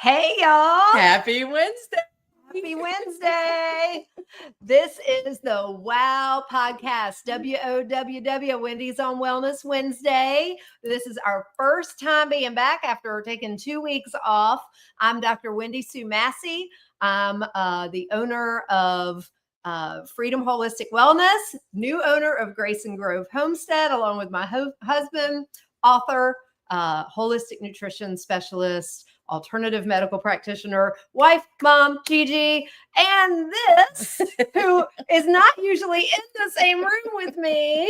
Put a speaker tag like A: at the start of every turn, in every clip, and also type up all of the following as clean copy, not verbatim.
A: Hey, y'all.
B: Happy Wednesday.
A: Happy Wednesday. This is the WOW podcast, WOWW, Wendy's on Wellness Wednesday. This is our first time being back after taking 2 weeks off. I'm Dr. Wendy Sue Massey. I'm the owner of Freedom Holistic Wellness, new owner of Grace and Grove Homestead, along with my husband, author, holistic nutrition specialist, alternative medical practitioner, wife, mom, Gigi, and this, who is not usually in the same room with me,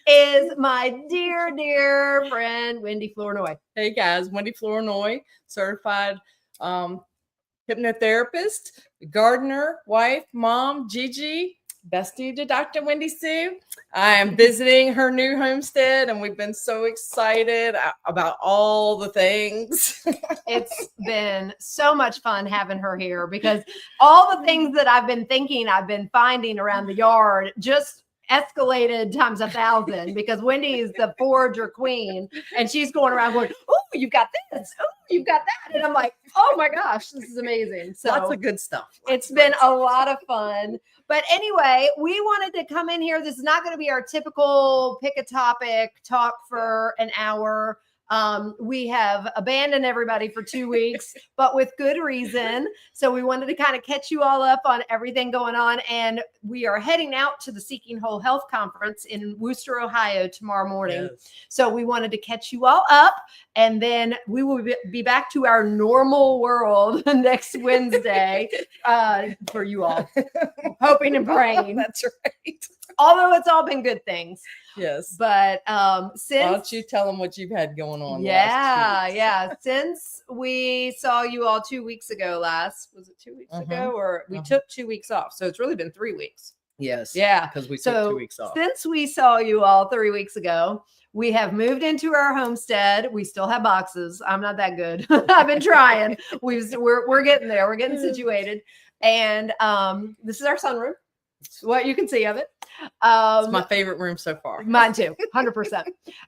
A: is my dear, dear friend, Wendy Flournoy.
B: Hey guys, Wendy Flournoy, certified hypnotherapist, gardener, wife, mom, Gigi, bestie to Dr. Wendy Sue. I am visiting her new homestead, and we've been so excited about all the things.
A: It's been so much fun having her here because all the things that I've been thinking I've been finding around the yard just escalated times 1,000 because Wendy is the forager queen, and she's going around going, "Oh, you've got this. Oh, you've got that." And I'm like, "Oh my gosh, this is amazing." So
B: lots of good stuff.
A: It's been a lot of fun. But anyway, we wanted to come in here. This is not going to be our typical pick a topic, talk for an hour. We have abandoned everybody for 2 weeks, but with good reason. So we wanted to kind of catch you all up on everything going on. And we are heading out to the Seeking Whole Health Conference in Wooster, Ohio tomorrow morning.
B: Yes.
A: So we wanted to catch you all up, and then we will be back to our normal world next Wednesday for you all. Hoping and praying.
B: That's right.
A: Although it's all been good things.
B: Yes.
A: But since
B: why don't you tell them what you've had going on?
A: Yeah. Since we saw you all 2 weeks ago, was it 2 weeks ago? Or we took 2 weeks off. So it's really been 3 weeks.
B: Yes.
A: Yeah.
B: Because we took 2 weeks off.
A: Since we saw you all 3 weeks ago, we have moved into our homestead. We still have boxes. I'm not that good. I've been trying. We're getting there. We're getting situated. And this is our sunroom. What you can see of it.
B: It's my favorite room so far.
A: Mine too, 100%.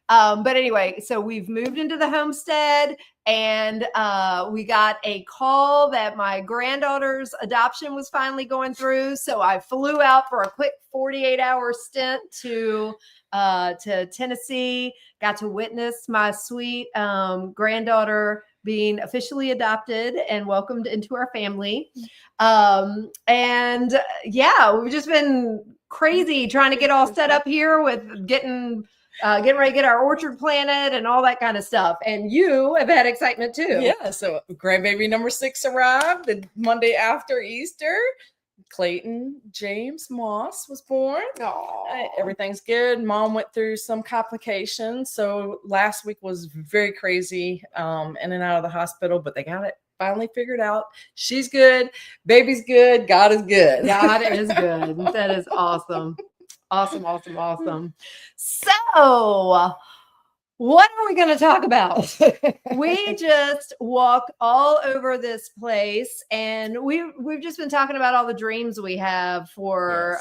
A: But anyway, so we've moved into the homestead, and we got a call that my granddaughter's adoption was finally going through. So I flew out for a quick 48-hour stint to Tennessee, got to witness my sweet granddaughter being officially adopted and welcomed into our family. And yeah, we've just been crazy trying to get all set up here with getting ready to get our orchard planted and all that kind of stuff. And you have had excitement too.
B: Yeah. So grandbaby number 6 arrived the Monday after Easter. Clayton James Moss was born. Everything's good. Mom went through some complications. So last week was very crazy, in and out of the hospital, but they got it finally figured out. She's good. Baby's good. God is good.
A: God is good. That is awesome. Awesome. So what are we going to talk about? We just walk all over this place, and we've just been talking about all the dreams we have for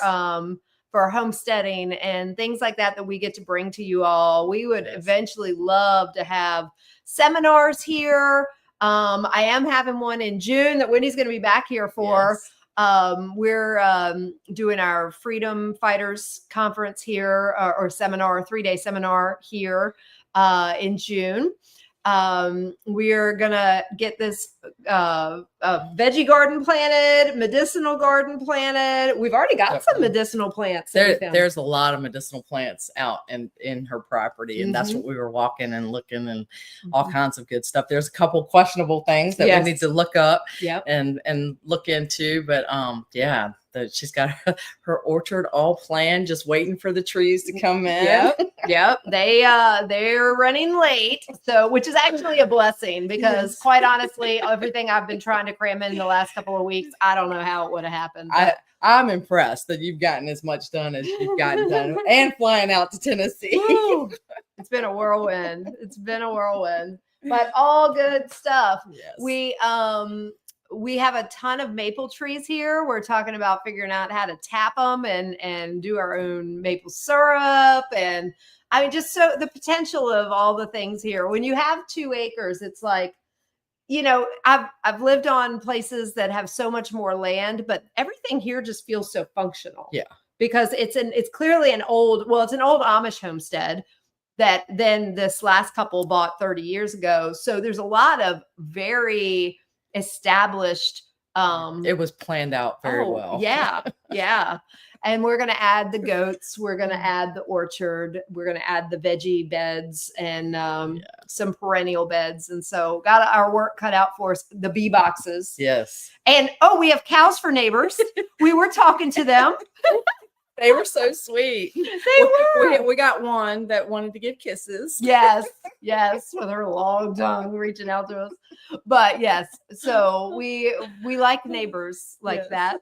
A: homesteading and things like that we get to bring to you all. We would eventually love to have seminars here. I am having one in June that Wendy's going to be back here for. Yes. We're doing our Freedom Fighters conference here, or seminar, 3-day seminar here in June. We're gonna get this veggie garden planted, medicinal garden planted. We've already got some medicinal plants.
B: There's a lot of medicinal plants out in her property, and that's what we were walking and looking, and all kinds of good stuff. There's a couple questionable things that we need to look up and look into, but she's got her orchard all planned, just waiting for the trees to come in.
A: Yep. They're running late, which is actually a blessing because quite honestly, everything I've been trying to cram in the last couple of weeks, I don't know how it would have happened.
B: I'm impressed that you've gotten as much done as you've gotten done, and flying out to Tennessee.
A: It's been a whirlwind. But all good stuff.
B: Yes.
A: We have a ton of maple trees here. We're talking about figuring out how to tap them and do our own maple syrup. And I mean, just so the potential of all the things here. When you have 2 acres, it's like, I've lived on places that have so much more land, but everything here just feels so functional.
B: Yeah.
A: Because it's clearly an old Amish homestead that then this last couple bought 30 years ago. So there's a lot of very established
B: it was planned out very well.
A: Yeah. Yeah. And we're going to add the goats. We're going to add the orchard. We're going to add the veggie beds and some perennial beds. And so got our work cut out for us, the bee boxes.
B: Yes.
A: And we have cows for neighbors. We were talking to them.
B: They were so sweet.
A: They were.
B: We got one that wanted to give kisses.
A: Yes, with her long tongue reaching out to us. But yes, so we like neighbors like that.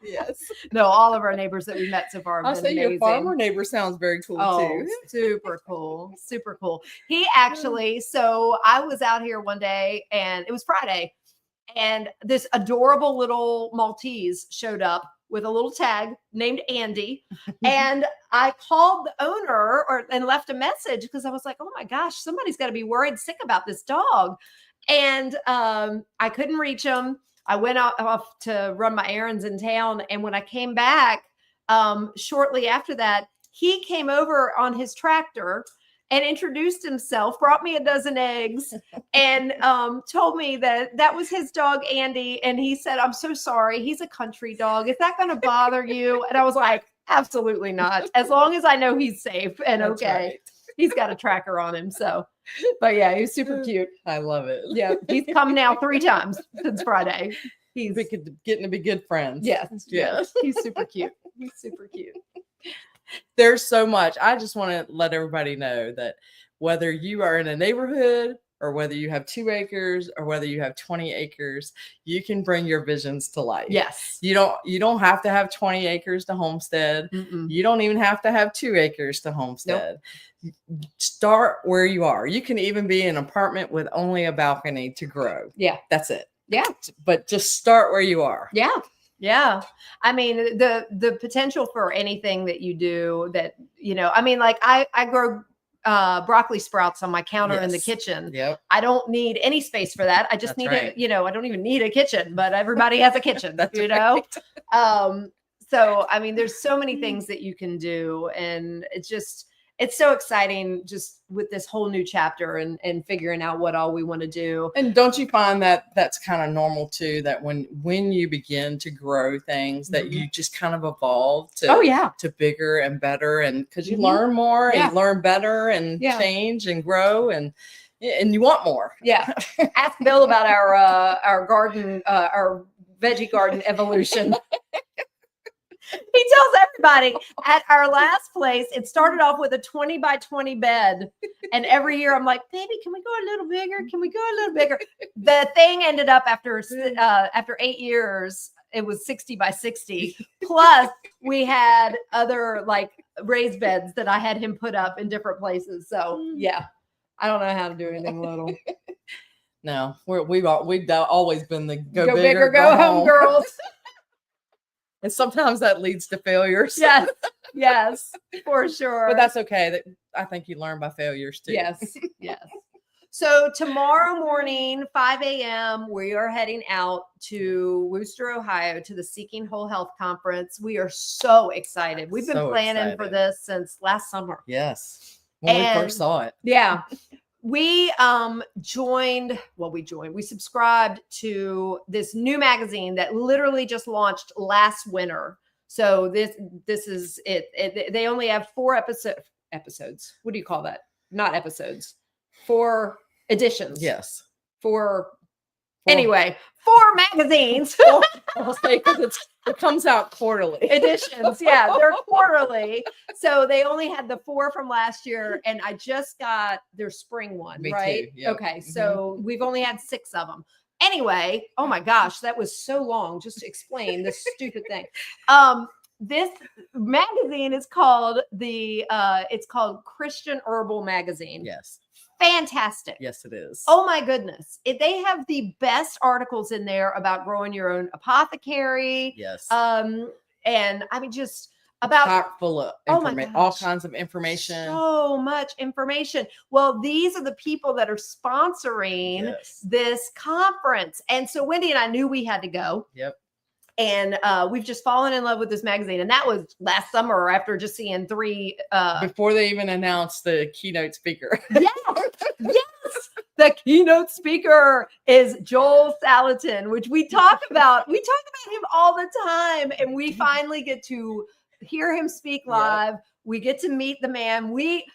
B: Yes.
A: No, all of our neighbors that we met so far have
B: I'll
A: been
B: say
A: amazing.
B: your farmer neighbor sounds very cool too.
A: Super cool. Super cool. He actually, so I was out here one day and it was Friday and this adorable little Maltese showed up with a little tag named Andy. And I called the owner and left a message because I was like, oh my gosh, somebody's got to be worried sick about this dog. And I couldn't reach him. I went off to run my errands in town. And when I came back shortly after that, he came over on his tractor and introduced himself, brought me a dozen eggs, and told me that was his dog, Andy. And he said, I'm so sorry. He's a country dog. Is that going to bother you? And I was like, absolutely not. As long as I know he's safe and
B: That's
A: okay.
B: Right.
A: He's got a tracker on him. So, but yeah, he's super cute.
B: I love it.
A: Yeah. He's come now 3 times since Friday. He's
B: getting to be good friends.
A: Yes.
B: Yeah.
A: Yes. He's super cute. He's super cute.
B: There's so much. I just want to let everybody know that whether you are in a neighborhood or whether you have 2 acres or whether you have 20 acres, you can bring your visions to life.
A: Yes.
B: You don't have to have 20 acres to homestead.
A: Mm-mm.
B: You don't even have to have 2 acres to homestead. Nope. Start where you are. You can even be in an apartment with only a balcony to grow.
A: Yeah.
B: That's it.
A: Yeah.
B: But just start where you are.
A: Yeah. Yeah. I mean, the potential for anything that you do that, I mean, like I grow broccoli sprouts on my counter in the kitchen.
B: Yep.
A: I don't need any space for that. I just need I don't even need a kitchen, but everybody has a kitchen, right. So, I mean, there's so many things that you can do and it's so exciting just with this whole new chapter and figuring out what all we want to do.
B: And don't you find that that's kind of normal too, that when you begin to grow things that you just kind of evolve to bigger and better, and because you learn more and learn better and change and grow and you want more.
A: Yeah. Ask Bill about our garden, our veggie garden evolution. He tells everybody at our last place, it started off with a 20 by 20 bed. And every year I'm like, baby, can we go a little bigger? Can we go a little bigger? The thing ended up after 8 years, it was 60 by 60. Plus we had other like raised beds that I had him put up in different places. So yeah, I don't know how to do anything little.
B: No, we've always been the go
A: big
B: big
A: or go home girls.
B: And sometimes that leads to failures.
A: Yes, for sure.
B: But that's okay. I think you learn by failures too.
A: Yes. So tomorrow morning, 5 a.m., we are heading out to Wooster, Ohio, to the Seeking Whole Health Conference. We are so excited. We've been planning for this since last summer.
B: Yes. When we first saw it.
A: Yeah. We subscribed to this new magazine that literally just launched last winter. So this is it. They only have 4 episodes. What do you call that? Not episodes. 4 editions.
B: Yes.
A: 4. Anyway, 4 magazines.
B: I'll say because it comes out quarterly.
A: Editions. Yeah, they're quarterly. So they only had the 4 from last year, and I just got their spring one,
B: Me
A: right?
B: too. Yep.
A: Okay, so we've only had 6 of them. Anyway, oh my gosh, that was so long just to explain this stupid thing. This magazine is called it's called Christian Herbal Magazine.
B: Yes.
A: Fantastic.
B: Yes, it is.
A: Oh my goodness. They have the best articles in there about growing your own apothecary.
B: Yes.
A: And I mean, just about
B: chock full of
A: Oh my
B: information, all
A: gosh.
B: kinds of information.
A: so much information. Well, these are the people that are sponsoring
B: Yes.
A: this conference. And so Wendy and I knew we had to go.
B: Yep.
A: And we've just fallen in love with this magazine. And that was last summer after just seeing 3
B: Before they even announced the keynote speaker.
A: Yes, yes. The keynote speaker is Joel Salatin, which we talk about. We talk about him all the time, and we finally get to hear him speak live. Yep. We get to meet the man. We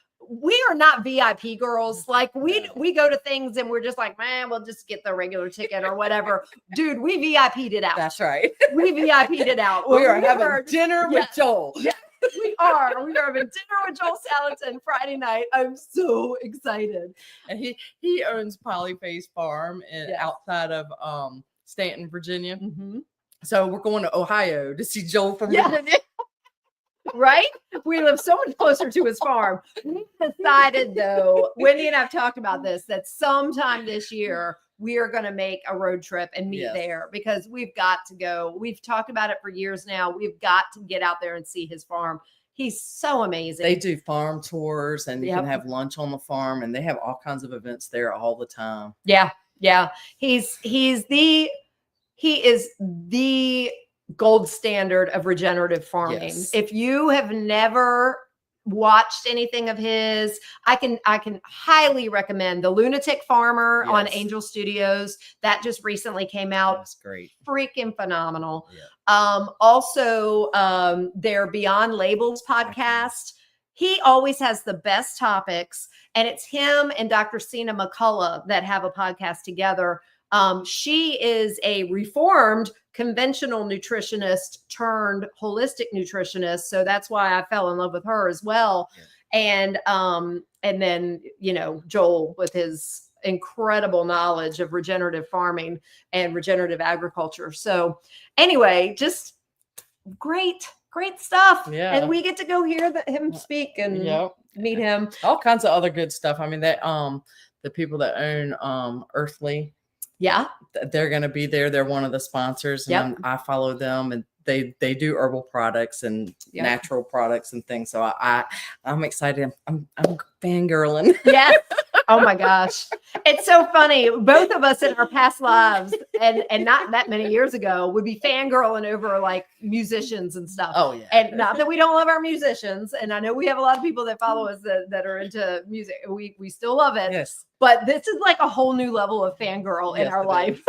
A: are not VIP girls. Like we go to things and we're just like, man, we'll just get the regular ticket or whatever. Dude, we VIP'd it out.
B: That's right.
A: We VIP'd it out.
B: We are having dinner with Joel.
A: Yeah. We are having dinner with Joel Salatin Friday night. I'm so excited.
B: And he owns Polyface Farm outside of Stanton, Virginia.
A: Mm-hmm.
B: So we're going to Ohio to see Joel from Virginia.
A: Right? We live so much closer to his farm. We decided, though, Wendy and I've talked about this, that sometime this year we are going to make a road trip and meet there because we've got to go. We've talked about it for years now. We've got to get out there and see his farm. He's so amazing.
B: They do farm tours and you can have lunch on the farm, and they have all kinds of events there all the time.
A: Yeah. Yeah. He is the gold standard of regenerative farming. Yes. If you have never watched anything of his, I can highly recommend The Lunatic Farmer on Angel Studios. That just recently came out.
B: That's great.
A: Freaking phenomenal. Yeah. Also, their Beyond Labels podcast. He always has the best topics, and it's him and Dr. Sina McCullough that have a podcast together. She is a reformed conventional nutritionist turned holistic nutritionist. So that's why I fell in love with her as well. Yeah. And then, Joel with his incredible knowledge of regenerative farming and regenerative agriculture. So anyway, just great stuff. Yeah. And we get to go hear him speak and meet him.
B: All kinds of other good stuff. I mean, that, the people that own, Earthly, they're going to be there. They're one of the sponsors, and I follow them, and they do herbal products and natural products and things. So I'm excited. I'm fangirling.
A: Yes. Oh my gosh. It's so funny. Both of us in our past lives and not that many years ago would be fangirling over like musicians and stuff.
B: Oh yeah.
A: And not that we don't love our musicians. And I know we have a lot of people that follow us that are into music. We still love it.
B: Yes.
A: But this is like a whole new level of fangirl in our life.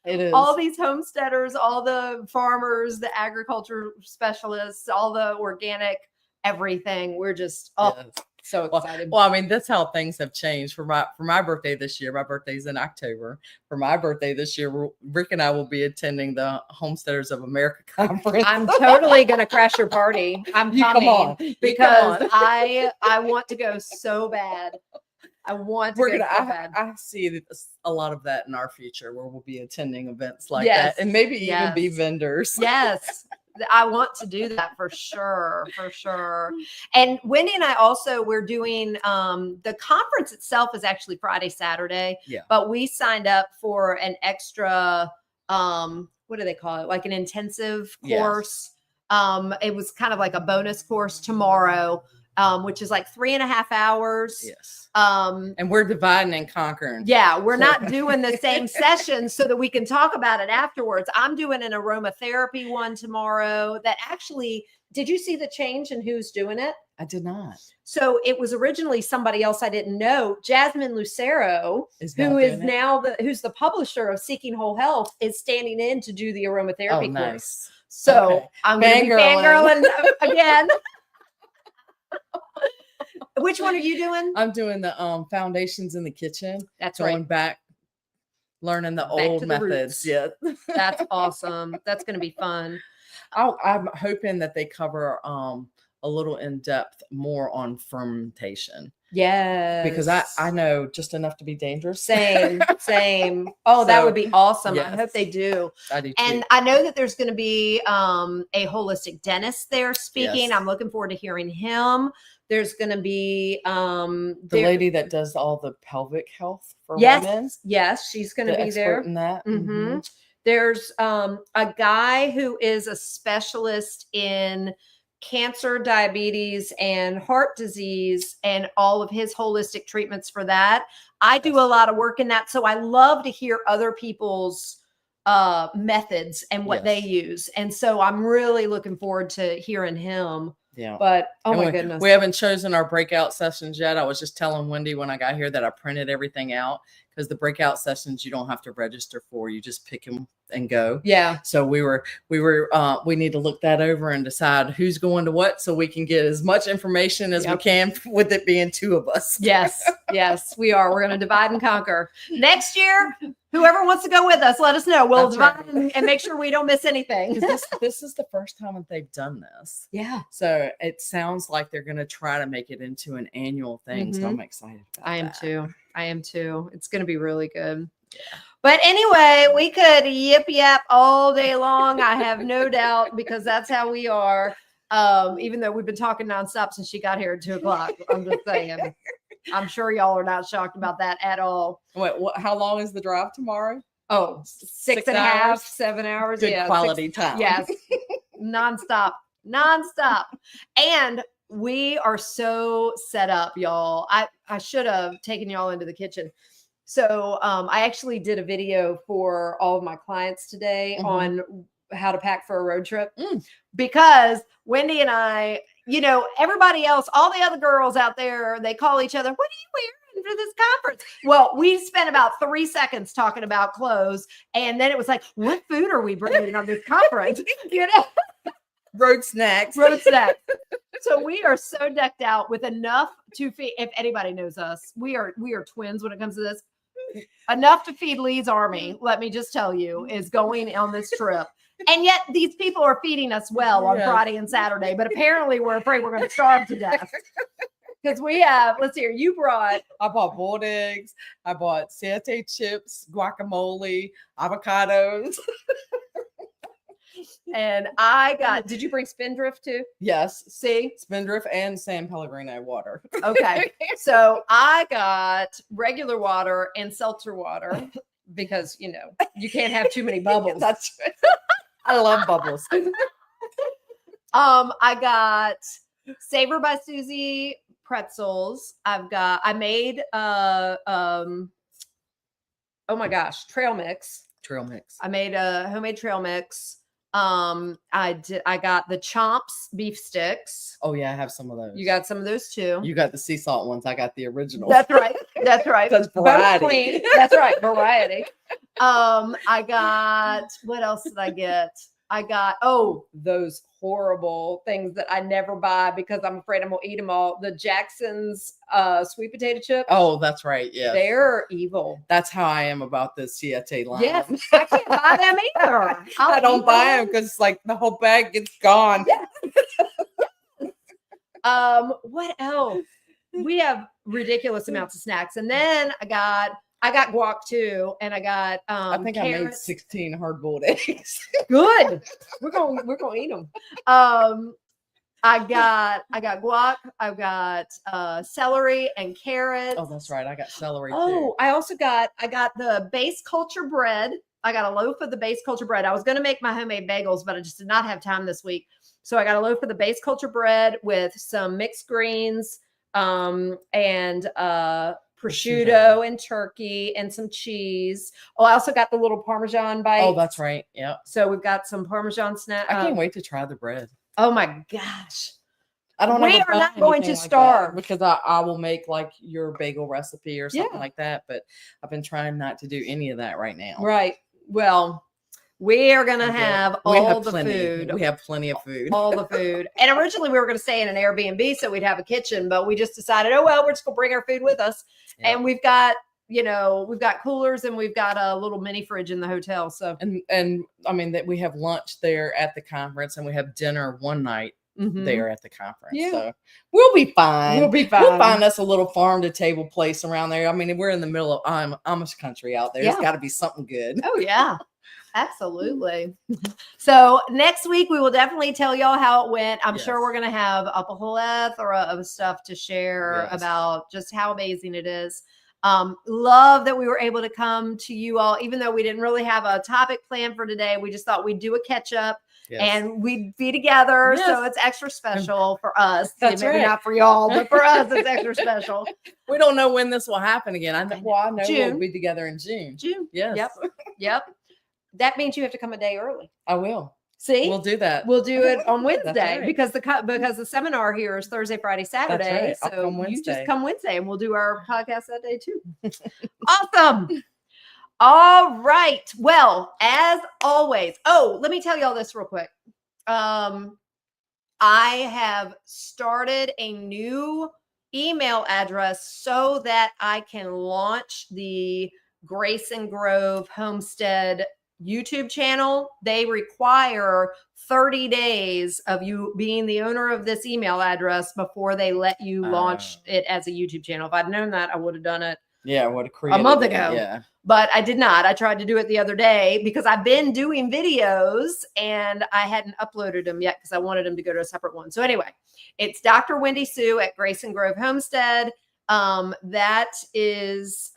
B: It is.
A: All these homesteaders, all the farmers, the agriculture specialists, all the organic everything. We're just so excited.
B: Well, I mean, that's how things have changed for my birthday this year. My birthday's in October. For my birthday this year, Rick and I will be attending the Homesteaders of America conference.
A: I'm totally gonna crash your party. I'm coming because I want to go so bad. I want to go so bad.
B: I see a lot of that in our future where we'll be attending events like that, and maybe even be vendors.
A: Yes. I want to do that for sure. And Wendy and I also, we're doing, the conference itself is actually Friday, Saturday, but we signed up for an extra, what do they call it? Like an intensive course. It was kind of like a bonus course tomorrow, which is like 3.5 hours.
B: Yes. And we're dividing and conquering.
A: Yeah, we're not doing the same session so that we can talk about it afterwards. I'm doing an aromatherapy one tomorrow that actually, did you see the change in who's doing it?
B: I did not.
A: So it was originally somebody else I didn't know. Jasmine Lucero, who's the publisher of Seeking Whole Health, is standing in to do the aromatherapy course. So I'm going to be fangirling again. Which one are you doing?
B: I'm doing the Foundations in the Kitchen.
A: That's
B: going back, learning the old methods. Yeah,
A: that's awesome. That's going to be fun.
B: I'm hoping that they cover a little in depth more on fermentation.
A: Yes,
B: because I know just enough to be dangerous.
A: Same. Oh, that would be awesome. Yes. I hope they do.
B: I do too.
A: And I know that there's going to be a holistic dentist there speaking. Yes. I'm looking forward to hearing him. There's going to be
B: the lady that does all the pelvic health for women.
A: Yes, she's going to be there.
B: In that.
A: There's a guy who is a specialist in cancer, diabetes, and heart disease, and all of his holistic treatments for that. I do a lot of work in that. So I love to hear other people's methods and what they use. And so I'm really looking forward to hearing him.
B: Yeah.
A: But my goodness.
B: We haven't chosen our breakout sessions yet. I was just telling Wendy when I got here that I printed everything out, because the breakout sessions you don't have to register for. You just pick them and go.
A: Yeah.
B: So we need to look that over and decide who's going to what, so we can get as much information as we can, with it being 2 of us.
A: Yes. Yes, we are. We're going to divide and conquer. Next year, whoever wants to go with us, let us know. We'll divide and make sure we don't miss anything.
B: This is the first time that they've done this.
A: Yeah.
B: So it sounds like they're going to try to make it into an annual thing. So I'm excited about
A: I am
B: that.
A: too. I am too. It's going to be really good. Yeah. But anyway, we could yip yap all day long. I have no doubt, because that's how we are. Even though we've been talking nonstop since she got here at 2:00. I'm just saying. I'm sure y'all are not shocked about that at all.
B: Wait, how long is the drive tomorrow?
A: Oh, 6.5, 7 hours.
B: Good quality time.
A: Yes. Nonstop. And we are so set up, y'all. I should have taken y'all into the kitchen. So I actually did a video for all of my clients today on how to pack for a road trip, because Wendy and I, everybody else, all the other girls out there, they call each other, what are you wearing for this conference? Well, we spent about 3 seconds talking about clothes. And then it was like, what food are we bringing on this conference?
B: Road snacks.
A: So we are so decked out with enough to feed. If anybody knows us, we are twins when it comes to this. Enough to feed Lee's army, let me just tell you, is going on this trip. And yet these people are feeding us well on Friday and Saturday, but apparently we're afraid we're going to starve to death. Because we have, let's hear,
B: I bought boiled eggs. I bought satay chips, guacamole, avocados.
A: And did you bring Spindrift too?
B: Yes.
A: See?
B: Spindrift and San Pellegrino water.
A: Okay. So I got regular water and seltzer water, because, you can't have too many bubbles.
B: That's right. I love bubbles.
A: I got Savor by Susie pretzels. I made oh my gosh, trail mix. I made a homemade trail mix. I got the Chomps beef sticks.
B: Oh yeah, I have some of those.
A: You got some of those too.
B: You got the sea salt ones. I got the original.
A: That's right. That's variety. That's right. Variety. I got, what else did I get? I got, those horrible things that I never buy because I'm afraid I'm going to eat them all. The Jackson's sweet potato chips.
B: Oh, that's right. Yeah.
A: They're evil.
B: That's how I am about the Siete line.
A: Yes. I can't buy them either.
B: I don't buy them because like the whole bag gets gone.
A: Yeah. What else? We have ridiculous amounts of snacks. And then I got guac too, and I got
B: I think carrots. I made 16 hard-boiled eggs.
A: Good. We're gonna eat them. I got guac. I've got celery and carrots.
B: Oh, that's right. I got celery too.
A: Oh, I got the base culture bread. I got a loaf of the base culture bread. I was going to make my homemade bagels, but I just did not have time this week. So I got a loaf of the base culture bread with some mixed greens, and prosciutto and turkey and some cheese. Oh, I also got the little Parmesan bites.
B: Oh, that's right. Yeah.
A: So we've got some Parmesan snack.
B: I can't wait to try the bread.
A: Oh my gosh.
B: I don't know.
A: We are not going to starve
B: because I will make like your bagel recipe or something like that. But I've been trying not to do any of that right now.
A: Right. Well, we are going to have all the food.
B: We have plenty of food.
A: All the food. And originally we were going to stay in an Airbnb so we'd have a kitchen, but we just decided, we're just going to bring our food with us. Yeah. And we've got, we've got coolers and we've got a little mini fridge in the hotel. So,
B: and I mean that we have lunch there at the conference and we have dinner one night there at the conference. Yeah. So we'll be fine. We'll find us a little farm to table place around there. I mean, we're in the middle of Amish country out there. Yeah. It's got to be something good.
A: Oh yeah. Absolutely. So next week we will definitely tell y'all how it went. I'm sure we're going to have a plethora of stuff to share about just how amazing it is. Love that we were able to come to you all, even though we didn't really have a topic planned for today. We just thought we'd do a catch up and we'd be together.
B: Yes.
A: So it's extra special for us.
B: That's
A: Maybe
B: right.
A: not for y'all, but for us, it's extra special.
B: We don't know when this will happen again. I know
A: June.
B: we'll be together in June.
A: Yes. Yep. That means you have to come a day early.
B: I will.
A: See,
B: we'll do that.
A: We'll do it on Wednesday
B: right.
A: because the seminar here is Thursday, Friday, Saturday.
B: Right.
A: So you just come Wednesday and we'll do our podcast that day too. Awesome. All right. Well, as always. Oh, let me tell you all this real quick. I have started a new email address so that I can launch the Grace and Grove Homestead YouTube channel. They require 30 days of you being the owner of this email address before they let you launch it as a YouTube channel. If I'd known that, I would have done it.
B: Yeah, I would have created
A: a month ago.
B: Yeah.
A: But I did not. I tried to do it the other day because I've been doing videos and I hadn't uploaded them yet because I wanted them to go to a separate one. So anyway, it's Dr. Wendy Sue at Grace and Grove Homestead. That is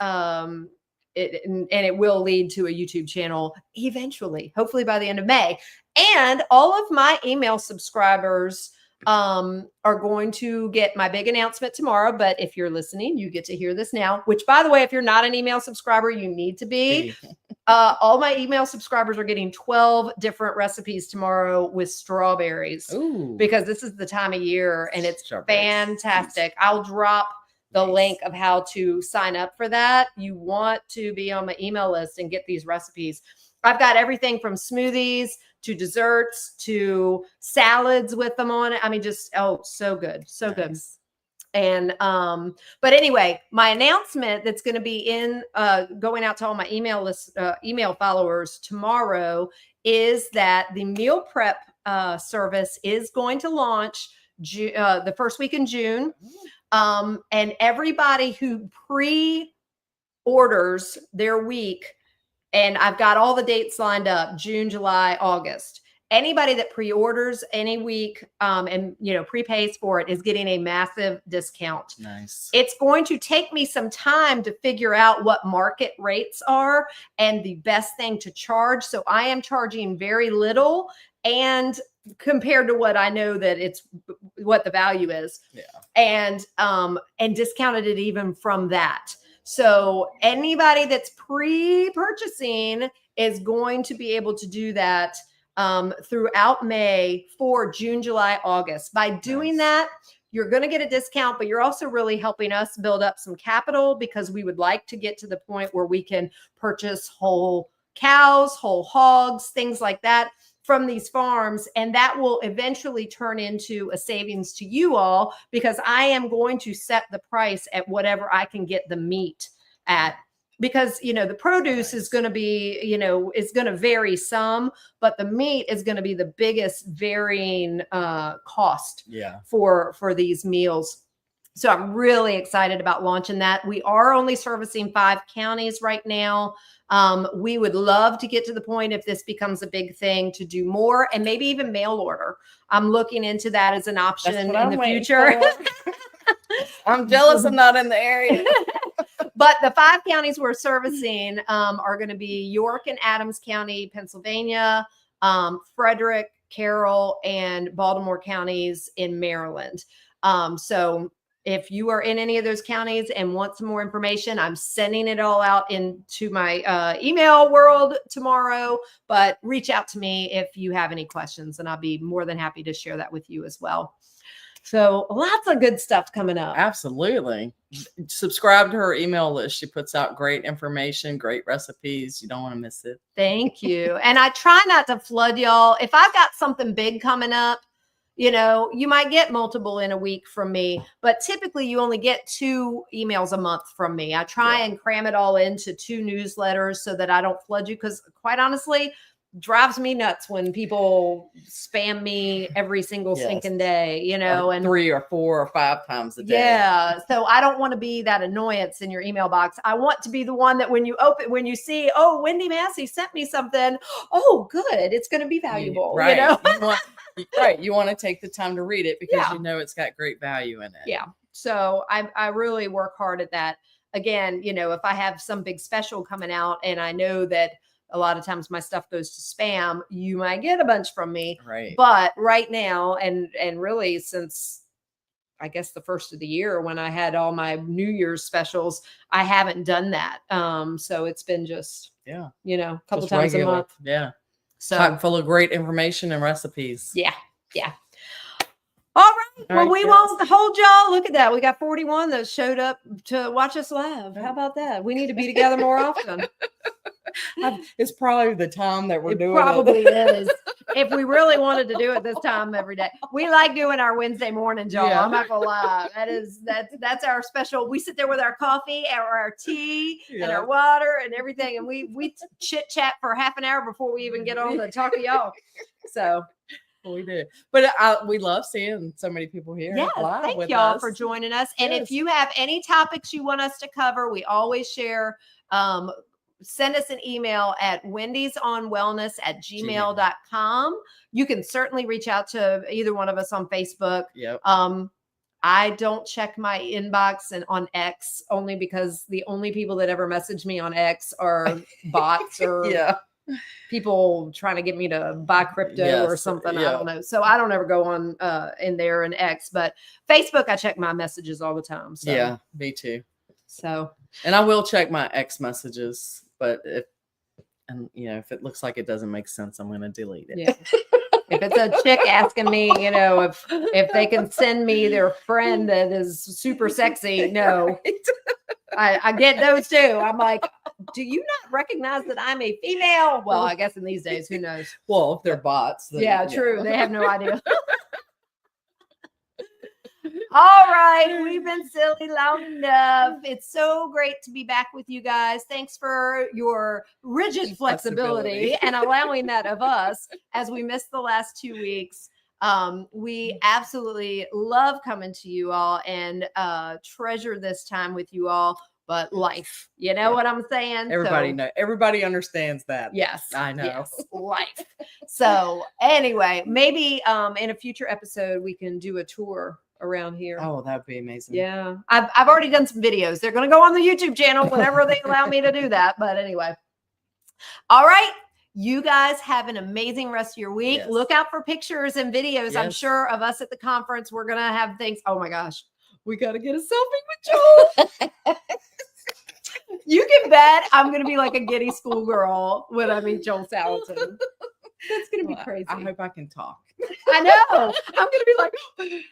A: it will lead to a YouTube channel eventually, hopefully by the end of May. And all of my email subscribers are going to get my big announcement tomorrow. But if you're listening, you get to hear this now, which by the way, if you're not an email subscriber, you need to be. All my email subscribers are getting 12 different recipes tomorrow with strawberries.
B: Ooh.
A: Because this is the time of year and it's fantastic. I'll drop the link of how to sign up for that. You want to be on my email list and get these recipes. I've got everything from smoothies to desserts to salads with them on it. I mean, just, so good. So good. And, but anyway, my announcement that's going to be in, going out to all my email list, email followers tomorrow is that the meal prep, service is going to launch the first week in June. And everybody who pre-orders their week, and I've got all the dates lined up, June, July, August. Anybody that pre-orders any week and prepays for it is getting a massive discount.
B: Nice.
A: It's going to take me some time to figure out what market rates are and the best thing to charge. So I am charging very little, and compared to what I know that it's what the value is. Yeah. And discounted it even from that. So anybody that's pre-purchasing is going to be able to do that throughout May for June, July, August. By doing that, you're going to get a discount, but you're also really helping us build up some capital because we would like to get to the point where we can purchase whole cows, whole hogs, things like that from these farms. And that will eventually turn into a savings to you all because I am going to set the price at whatever I can get the meat at. Because, the produce is going to be, is going to vary some, but the meat is going to be the biggest varying cost for these meals. So I'm really excited about launching that. We are only servicing 5 counties right now. We would love to get to the point, if this becomes a big thing, to do more and maybe even mail order. I'm looking into that as an option in the future.
B: I'm jealous I'm not in the area.
A: But the 5 counties we're servicing are going to be York and Adams County, Pennsylvania, Frederick, Carroll, and Baltimore counties in Maryland. So if you are in any of those counties and want some more information, I'm sending it all out into my email world tomorrow. But reach out to me if you have any questions, and I'll be more than happy to share that with you as well. So lots of good stuff coming up.
B: Absolutely. Subscribe to her email list. She puts out great information, great recipes. You don't want to miss it.
A: Thank you. And I try not to flood y'all. If I've got something big coming up, you might get multiple in a week from me, but typically you only get 2 emails a month from me. I try and cram it all into 2 newsletters so that I don't flood you. Because quite honestly, drives me nuts when people spam me every single stinking day, and
B: 3 or 4 or 5 times a day.
A: Yeah. So I don't want to be that annoyance in your email box. I want to be the one that when you see, oh, Wendy Massey sent me something. Oh, good. It's going to be valuable.
B: Right. You want to take the time to read it because it's got great value in it.
A: Yeah. So I really work hard at that. Again, if I have some big special coming out and I know that a lot of times my stuff goes to spam, you might get a bunch from me.
B: Right.
A: But right now, and really since I guess the first of the year when I had all my New Year's specials, I haven't done that. So it's been just,
B: a
A: couple
B: Just
A: times
B: regular.
A: a month.
B: Yeah.
A: So
B: Chock full of great information and recipes.
A: yeah. All right. Well, we won't hold y'all. Look at that. We got 41 that showed up to watch us live. How about that? We need to be together more often.
B: It's probably the time that we're doing
A: probably
B: it.
A: is. If we really wanted to do it this time every day. We like doing our Wednesday morning, y'all.
B: Yeah.
A: I'm not gonna lie. That's our special. We sit there with our coffee or our tea and our water and everything, and we chit chat for half an hour before we even get on to talk to y'all. So
B: we do. But we love seeing so many people here.
A: Yeah,
B: live
A: thank
B: with
A: y'all
B: us.
A: for joining us. And
B: Yes.
A: if you have any topics you want us to cover, we always share. Send us an email at wendysonwellness@gmail.com. You can certainly reach out to either one of us on Facebook.
B: Yep.
A: I don't check my inbox and on X only because the only people that ever message me on X are bots or people trying to get me to buy crypto or something. I don't know. So I don't ever go on in there and X, but Facebook, I check my messages all the time. So.
B: Yeah, me too.
A: So,
B: and I will check my X messages, but if it looks like it doesn't make sense, I'm going to delete it.
A: Yeah. If it's a chick asking me, if they can send me their friend that is super sexy, no. Right. I get those too. I'm like, do you not recognize that I'm a female? Well, I guess in these days, who knows?
B: Well, if they're bots. Then,
A: true. They have no idea. All right. We've been silly long enough. It's so great to be back with you guys. Thanks for your rigid flexibility and allowing that of us as we missed the last 2 weeks. We absolutely love coming to you all and treasure this time with you all. But life, you know what I'm saying?
B: Everybody understands that.
A: Yes,
B: I know.
A: Yes, life. So anyway, maybe in a future episode we can do a tour around here.
B: Oh, that'd be amazing.
A: Yeah, I've already done some videos. They're going to go on the YouTube channel whenever they allow me to do that. But anyway, all right. You guys have an amazing rest of your week.
B: Yes.
A: Look out for pictures and videos.
B: Yes.
A: I'm sure of us at the conference. We're going to have things. Oh my gosh, we got to get a selfie with Joel. You can bet I'm going to be like a giddy schoolgirl when I meet Joel Salatin. That's going to be crazy.
B: I hope I can talk.
A: I know. I'm going to be like, no words.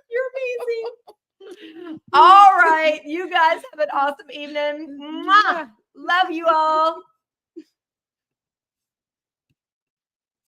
A: You're amazing. All right. You guys have an awesome evening. Mwah. Love you all.